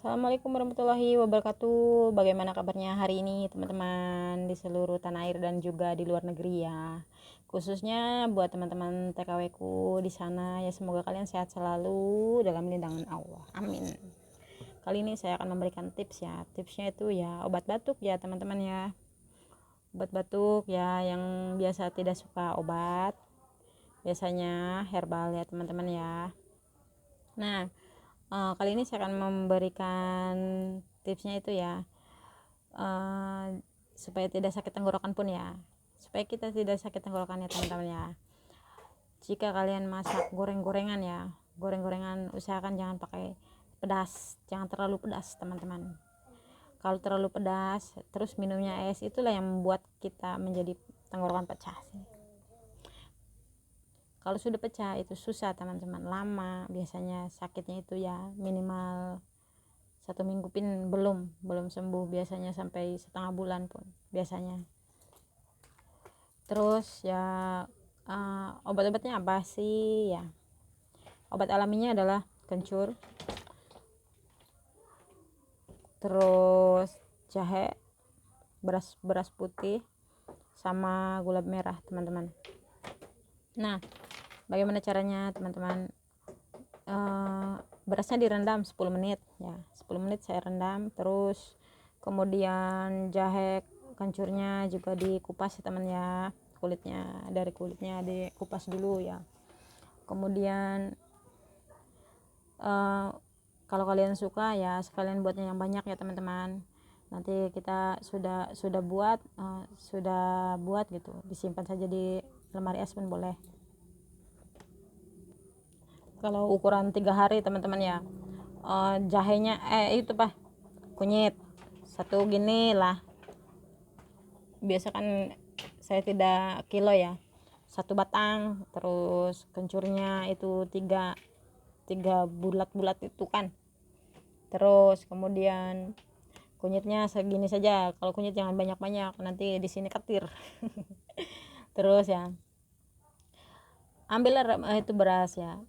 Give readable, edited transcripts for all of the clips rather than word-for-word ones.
Assalamualaikum warahmatullahi wabarakatuh. Bagaimana kabarnya hari ini teman-teman di seluruh tanah air dan juga di luar negeri ya. Khususnya buat teman-teman TKW ku di sana ya, semoga kalian sehat selalu dalam lindungan Allah. Amin. Kali ini saya akan memberikan tips ya. Tipsnya itu ya obat batuk ya teman-teman ya. Obat batuk ya yang biasa tidak suka obat. Biasanya herbal ya teman-teman ya. Nah, kali ini saya akan memberikan tipsnya itu ya, supaya tidak sakit tenggorokan pun ya, supaya kita tidak sakit tenggorokan ya teman-teman ya. Jika kalian masak goreng-gorengan ya, goreng-gorengan usahakan jangan pakai pedas, jangan terlalu pedas teman-teman. Kalau terlalu pedas terus minumnya es, itulah yang membuat kita menjadi tenggorokan pecah sih. Kalau sudah pecah itu susah teman-teman, lama biasanya sakitnya itu ya, minimal 1 minggu pun belum sembuh, biasanya sampai setengah bulan pun biasanya. Terus ya obat-obatnya apa sih ya? Obat alaminya adalah kencur, terus jahe, beras putih, sama gula merah teman-teman. Nah, bagaimana caranya teman-teman? Berasnya direndam 10 menit ya, 10 menit saya rendam. Terus kemudian jahe kencurnya juga dikupas ya teman ya, dari kulitnya dikupas dulu ya. Kemudian kalau kalian suka ya sekalian buatnya yang banyak ya teman-teman. Nanti kita sudah buat gitu, disimpan saja di lemari es pun boleh. Kalau ukuran 3 hari teman-teman ya, jahenya kunyit satu gini lah, biasa kan saya tidak kilo ya, 1 batang. Terus kencurnya itu tiga bulat-bulat itu kan. Terus kemudian kunyitnya segini saja, kalau kunyit jangan banyak-banyak, nanti di sini ketir. Terus ya ambillah itu beras ya,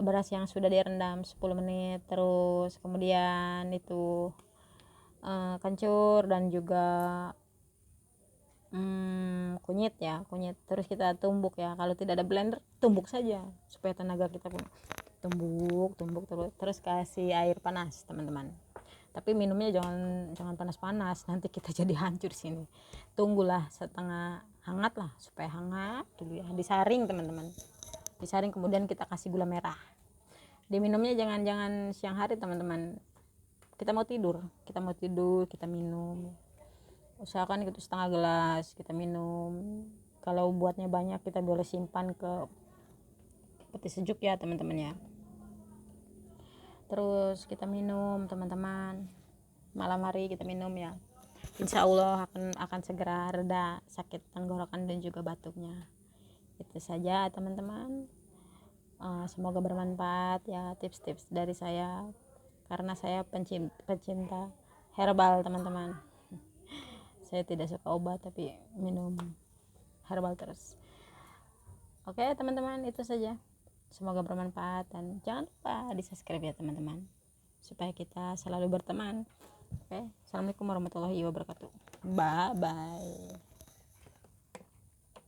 beras yang sudah direndam 10 menit. Terus kemudian itu kencur dan juga kunyit. Terus kita tumbuk ya, kalau tidak ada blender tumbuk saja supaya tenaga kita pun tumbuk terus kasih air panas teman-teman. Tapi minumnya jangan panas-panas, nanti kita jadi hancur sini. Tunggulah setengah hangat lah, supaya hangat dulu ya, disaring teman-teman, disaring. Kemudian kita kasih gula merah. Diminumnya jangan siang hari teman-teman, kita mau tidur kita minum. Usahakan itu setengah gelas kita minum. Kalau buatnya banyak kita boleh simpan ke peti sejuk ya teman-teman ya. Terus kita minum teman-teman, malam hari kita minum ya, insya Allah akan segera reda sakit tenggorokan dan juga batuknya. Itu saja teman-teman. Semoga bermanfaat ya tips-tips dari saya, karena saya pencinta herbal teman-teman. Saya tidak suka obat tapi minum herbal terus. Oke teman-teman, itu saja. Semoga bermanfaat dan jangan lupa di subscribe ya teman-teman, supaya kita selalu berteman. Oke, assalamualaikum warahmatullahi wabarakatuh. Bye bye.